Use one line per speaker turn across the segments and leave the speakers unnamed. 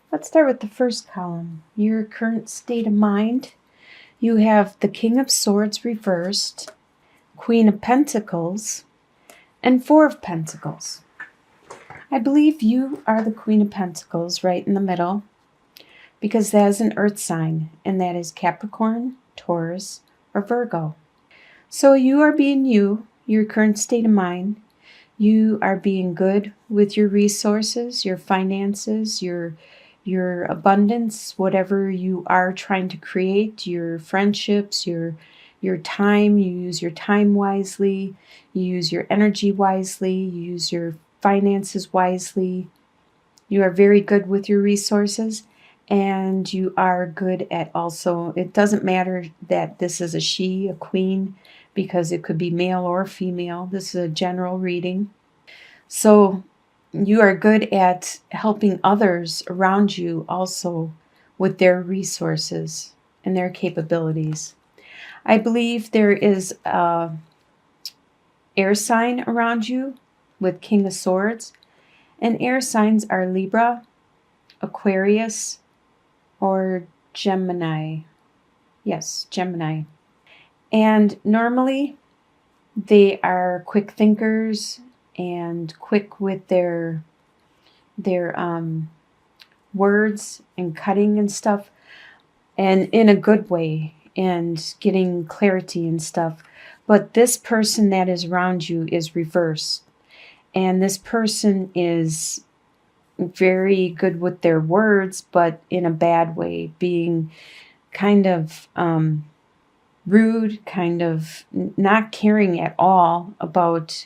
Let's start with the first column, your current state of mind. You have the King of Swords reversed, Queen of Pentacles, and Four of Pentacles. I believe you are the Queen of Pentacles right in the middle, because that is an earth sign, and that is Capricorn, Taurus, or Virgo. So you are being you, your current state of mind. You are being good with your resources, your finances, your abundance, whatever you are trying to create, your friendships, your time. You use your time wisely, you use your energy wisely, you use your finances wisely. You are very good with your resources, and you are good at also, it doesn't matter that this is a she, a queen, because it could be male or female. This is a general reading. So you are good at helping others around you also with their resources and their capabilities. I believe there is a air sign around you with King of Swords, and air signs are Libra, Aquarius, or Gemini. Yes, Gemini. And normally they are quick thinkers and quick with their words and cutting and stuff, and in a good way, and getting clarity and stuff. But this person that is around you is reversed, and this person is very good with their words, but in a bad way, being kind of rude, kind of not caring at all about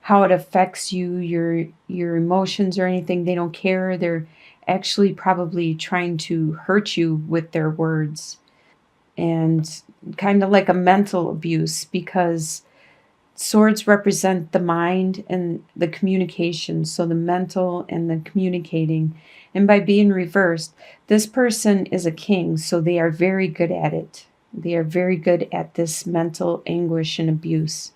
how it affects you, your emotions or anything. They don't care. They're actually probably trying to hurt you with their words, and kind of like a mental abuse, because swords represent the mind and the communication, so the mental and the communicating. And by being reversed, this person is a king, so they are very good at it. They are very good at this mental anguish and abuse.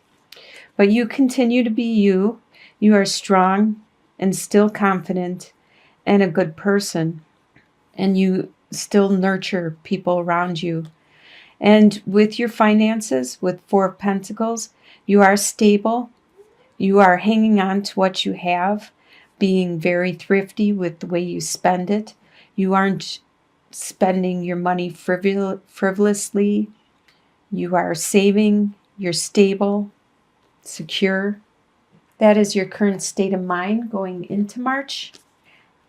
But you continue to be you. You are strong and still confident and a good person. And you still nurture people around you. And with your finances, with Four of Pentacles, you are stable. You are hanging on to what you have, being very thrifty with the way you spend it. You aren't spending your money frivolously. You are saving. You're stable, secure. That is your current state of mind going into March.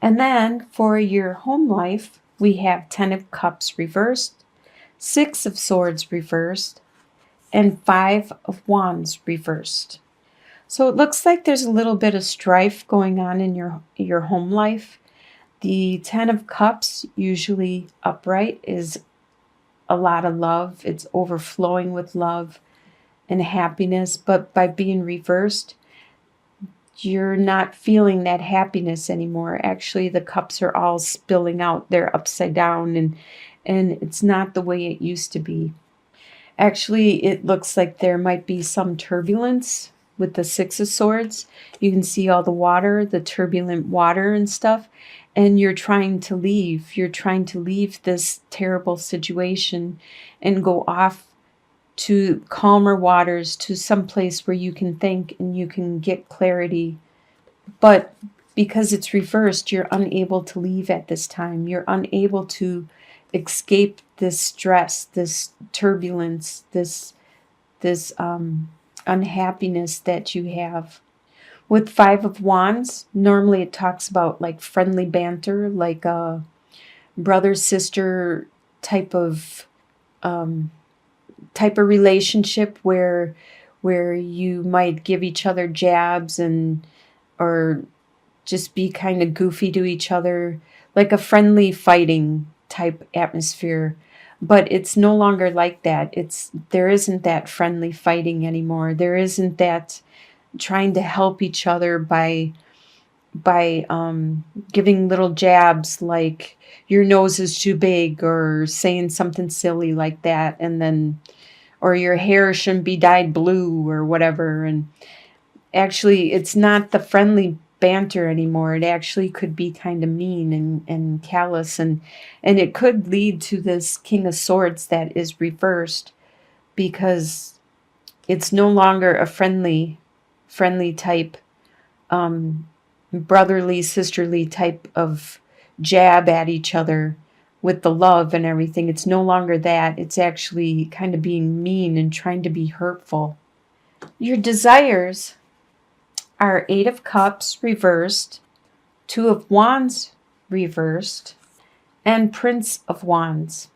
And then for your home life, we have 10 of Cups reversed, 6 of Swords reversed, and 5 of Wands reversed. So it looks like there's a little bit of strife going on in your home life. The 10 of Cups, usually upright, is a lot of love. It's overflowing with love and happiness. But by being reversed, you're not feeling that happiness anymore. Actually, the cups are all spilling out. They're upside down, and it's not the way it used to be. Actually, it looks like there might be some turbulence with the 6 of Swords. You can see all the water, the turbulent water and stuff, and you're trying to leave. You're trying to leave this terrible situation and go off to calmer waters, to some place where you can think and you can get clarity. But because it's reversed, you're unable to leave at this time. You're unable to escape this stress, this turbulence, this unhappiness that you have. With 5 of Wands, normally it talks about like friendly banter, like a brother-sister type of relationship where you might give each other jabs and or just be kind of goofy to each other, like a friendly fighting type atmosphere. But it's no longer like that. There isn't that friendly fighting anymore. There isn't that trying to help each other by giving little jabs like your nose is too big, or saying something silly like that, and then, or your hair shouldn't be dyed blue or whatever. And actually, it's not the friendly banter anymore. It actually could be kind of mean and callous, and it could lead to this King of Swords that is reversed, because it's no longer a friendly type, um, brotherly, sisterly type of jab at each other with the love and everything. It's no longer that. It's actually kind of being mean and trying to be hurtful. Your desires are Eight of Cups reversed, Two of Wands reversed, and Prince of Wands.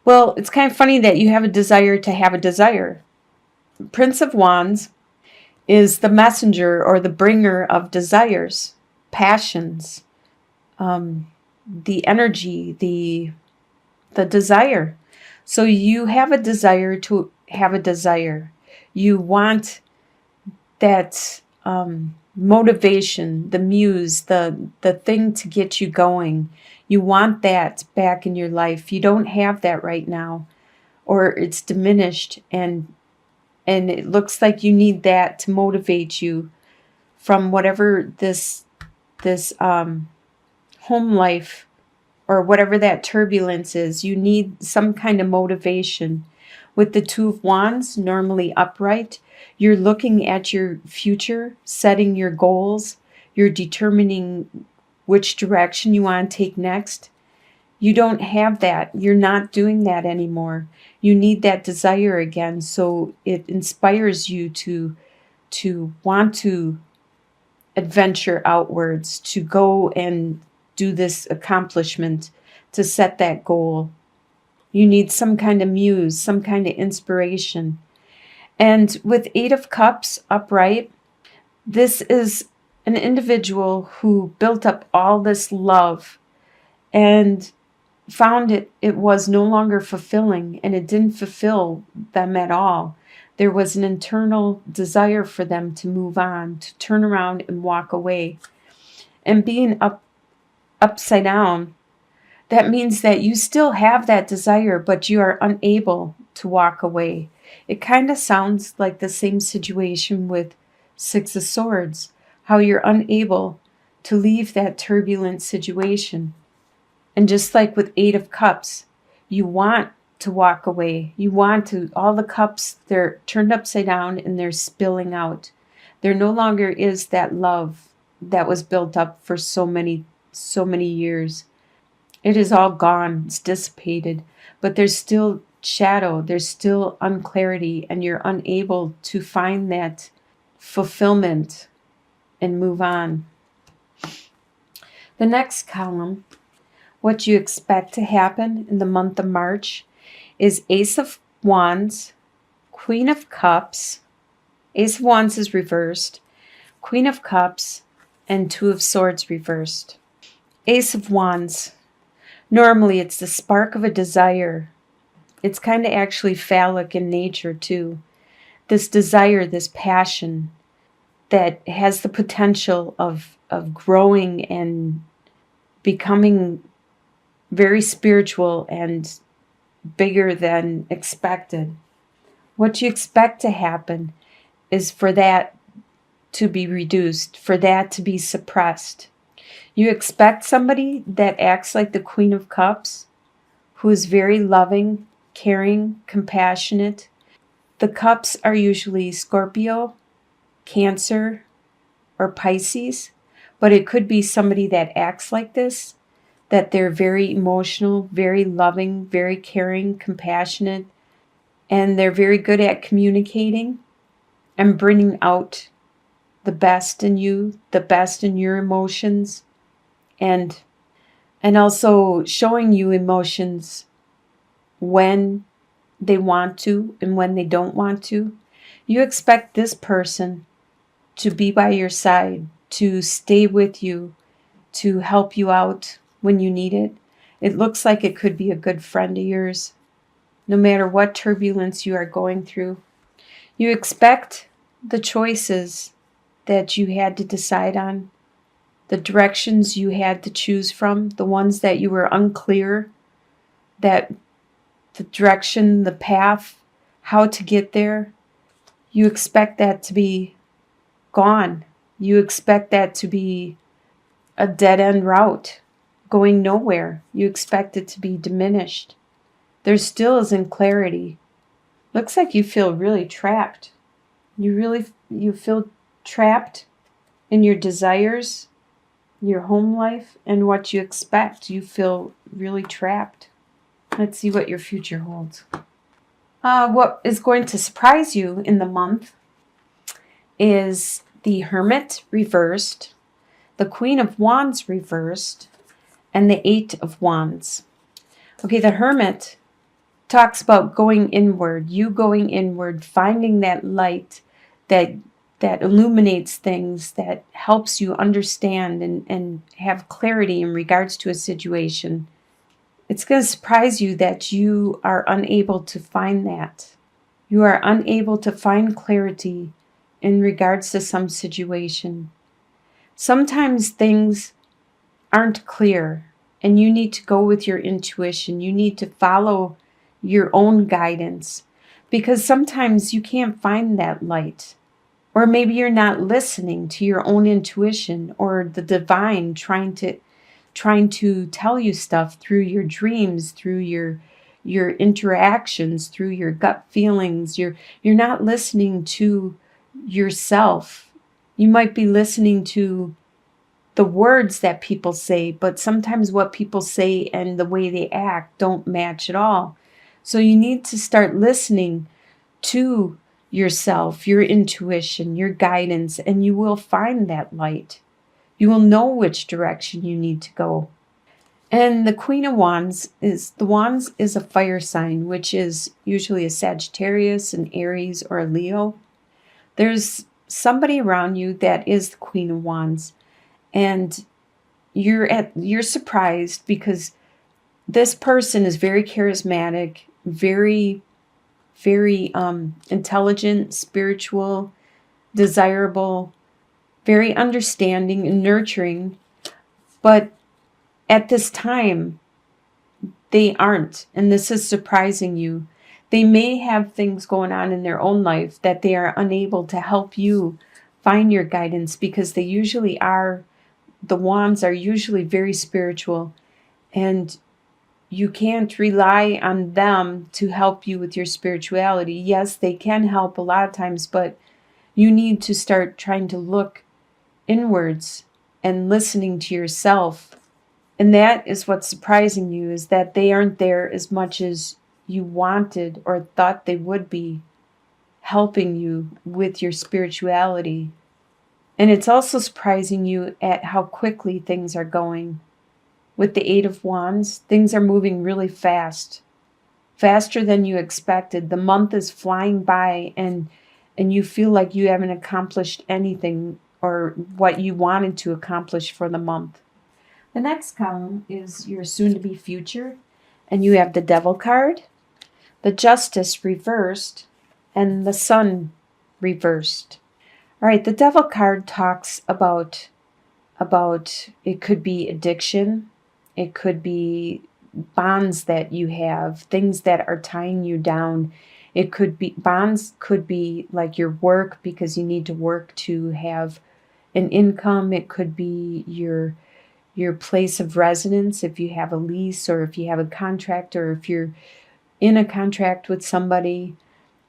Well, it's kind of funny that you have a desire to have a desire. Prince of Wands is the messenger or the bringer of desires, passions, the energy, the desire. So you have a desire to have a desire. You want that motivation, the muse, the thing to get you going. You want that back in your life. You don't have that right now, or it's diminished, and it looks like you need that to motivate you from whatever this home life or whatever that turbulence is. You need some kind of motivation. With the Two of Wands, normally upright, you're looking at your future, setting your goals, you're determining which direction you want to take next. You don't have that. You're not doing that anymore. You need that desire again, so it inspires you to want to adventure outwards, to go and do this accomplishment, to set that goal. You need some kind of muse, some kind of inspiration. And with Eight of Cups upright, this is an individual who built up all this love and found it was no longer fulfilling, and it didn't fulfill them at all. There was an internal desire for them to move on, to turn around and walk away. And being upside down, that means that you still have that desire, but you are unable to walk away. It kind of sounds like the same situation with Six of Swords, how you're unable to leave that turbulent situation. And just like with Eight of Cups, you want to walk away. You want to, all the cups, they're turned upside down and they're spilling out. There no longer is that love that was built up for so many years. It is all gone. It's dissipated. But there's still shadow. There's still unclarity, and you're unable to find that fulfillment and move on. The next column, what you expect to happen in the month of March, is Ace of Wands, Queen of Cups. Ace of Wands is reversed, Queen of Cups, and Two of Swords reversed. Ace of Wands. Normally it's the spark of a desire. It's kind of actually phallic in nature too. This desire, this passion that has the potential of growing and becoming very spiritual and bigger than expected. What you expect to happen is for that to be reduced, for that to be suppressed. You expect somebody that acts like the Queen of Cups, who is very loving, caring, compassionate. The cups are usually Scorpio, Cancer, or Pisces, but it could be somebody that acts like this, that they're very emotional, very loving, very caring, compassionate, and they're very good at communicating and bringing out the best in you, the best in your emotions, and also showing you emotions when they want to and when they don't want to. You expect this person to be by your side, to stay with you, to help you out when you need it. It looks like it could be a good friend of yours, no matter what turbulence you are going through. You expect the choices that you had to decide on, the directions you had to choose from, the ones that you were unclear, that the direction, the path, how to get there. You expect that to be gone. You expect that to be a dead-end route, going nowhere. You expect it to be diminished. There still isn't clarity. Looks like you feel really trapped. You feel trapped in your desires, your home life, and what you expect. You feel really trapped. Let's see what your future holds. What is going to surprise you in the month is the Hermit reversed, the Queen of Wands reversed, and the Eight of Wands. Okay, the Hermit talks about going inward, you going inward, finding that light that illuminates things, that helps you understand and have clarity in regards to a situation. It's going to surprise you that you are unable to find that. You are unable to find clarity in regards to some situation. Sometimes things aren't clear and you need to go with your intuition. You need to follow your own guidance because sometimes you can't find that light. Or maybe you're not listening to your own intuition or the divine trying to tell you stuff through your dreams, through your interactions, through your gut feelings. You're not listening to yourself. You might be listening to the words that people say, but sometimes what people say and the way they act don't match at all. So you need to start listening to yourself, your intuition, your guidance, and you will find that light. You will know which direction you need to go. And the Queen of Wands is a fire sign, which is usually a Sagittarius, an Aries, or a Leo. There's somebody around you that is the Queen of Wands, and you're surprised because this person is very charismatic, very intelligent, spiritual, desirable, very understanding and nurturing. But at this time, they aren't. And this is surprising you. They may have things going on in their own life that they are unable to help you find your guidance because they usually are, the wands are usually very spiritual. And you can't rely on them to help you with your spirituality. Yes, they can help a lot of times, but you need to start trying to look inwards and listening to yourself. And that is what's surprising you, is that they aren't there as much as you wanted or thought they would be, helping you with your spirituality. And it's also surprising you at how quickly things are going. With the Eight of Wands, things are moving really fast, faster than you expected. The month is flying by and you feel like you haven't accomplished anything or what you wanted to accomplish for the month. The next column is your soon-to-be future, and you have the Devil card, the Justice reversed, and the Sun reversed. All right, the Devil card talks about it could be addiction, it could be bonds that you have, things that are tying you down. It could be bonds, could be like your work because you need to work to have an income. It could be your place of residence if you have a lease or if you have a contract or if you're in a contract with somebody,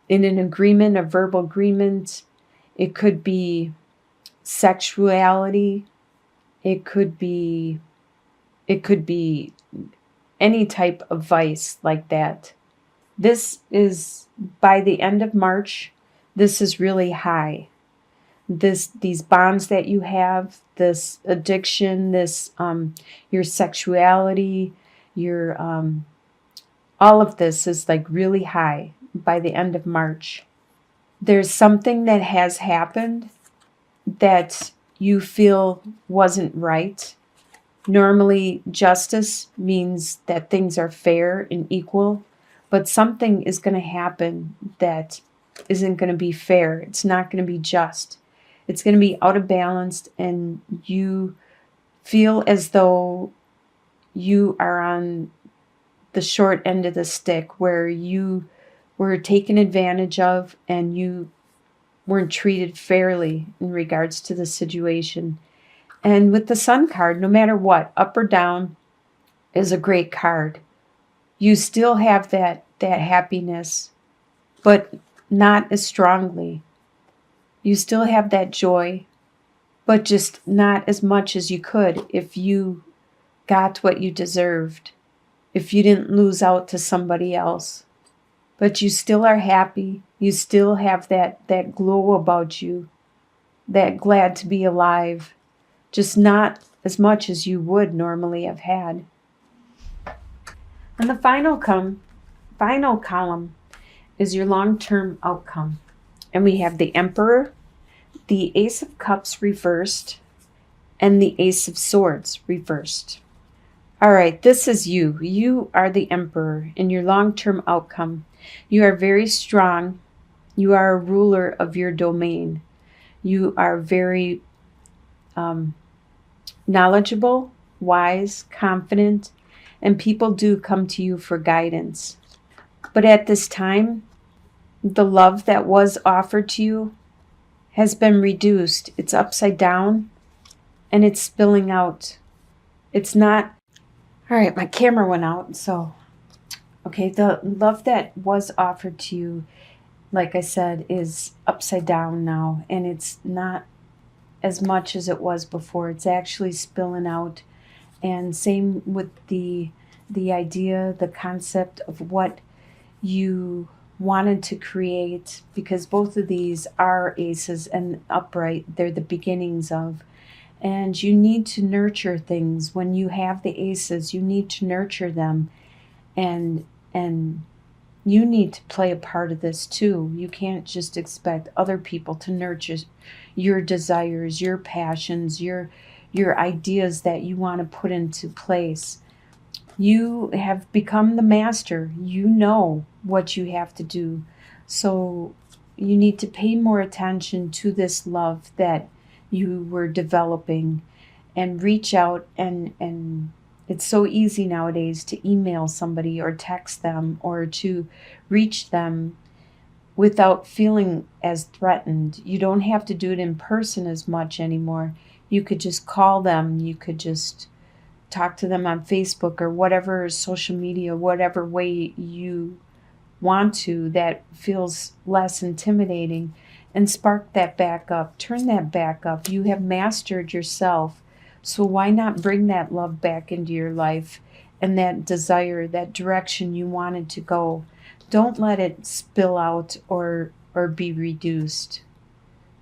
in an agreement, a verbal agreement. It could be sexuality. It could be any type of vice like that. This is, by the end of March, this is really high. These bonds that you have, this addiction, this your sexuality, your all of this is like really high by the end of March. There's something that has happened that you feel wasn't right. Normally, justice means that things are fair and equal, but something is going to happen that isn't going to be fair. It's not going to be just. It's going to be out of balance, and you feel as though you are on the short end of the stick, where you were taken advantage of and you weren't treated fairly in regards to the situation. And with the Sun card, no matter what, up or down, is a great card. You still have that happiness, but not as strongly. You still have that joy, but just not as much as you could if you got what you deserved, if you didn't lose out to somebody else. But you still are happy. You still have that glow about you, that glad to be alive, just not as much as you would normally have had. And the final column is your long-term outcome. And we have the Emperor, the Ace of Cups reversed, and the Ace of Swords reversed. All right, this is you. You are the Emperor in your long-term outcome. You are very strong. You are a ruler of your domain. You are very knowledgeable, wise, confident, and people do come to you for guidance. But at this time, the love that was offered to you has been reduced. It's upside down and it's spilling out. It's not. All right, my camera went out. So, okay, the love that was offered to you, like I said, is upside down now. And it's not as much as it was before. It's actually spilling out. And same with the idea, the concept of what you wanted to create, because both of these are aces and upright. They're the beginnings of. And you need to nurture things. When you have the aces, you need to nurture them. And you need to play a part of this too. You can't just expect other people to nurture your desires, your passions, your ideas that you want to put into place. You have become the master. You know what you have to do. So you need to pay more attention to this love that you were developing and reach out. And it's so easy nowadays to email somebody or text them or to reach them without feeling as threatened. You don't have to do it in person as much anymore. You could just call them. You could just talk to them on Facebook or whatever social media, whatever way you want to that feels less intimidating, and spark that back up. Turn that back up. You have mastered yourself. So why not bring that love back into your life and that desire, that direction you wanted to go? Don't let it spill out or be reduced.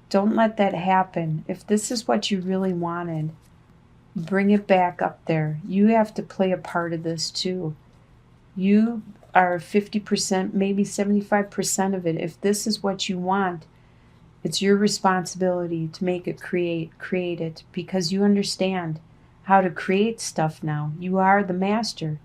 Don't let that happen. If this is what you really wanted, bring it back up there. You have to play a part of this too. You are 50%, maybe 75% of it. If this is what you want, it's your responsibility to make it create it, because you understand how to create stuff now. You are the master.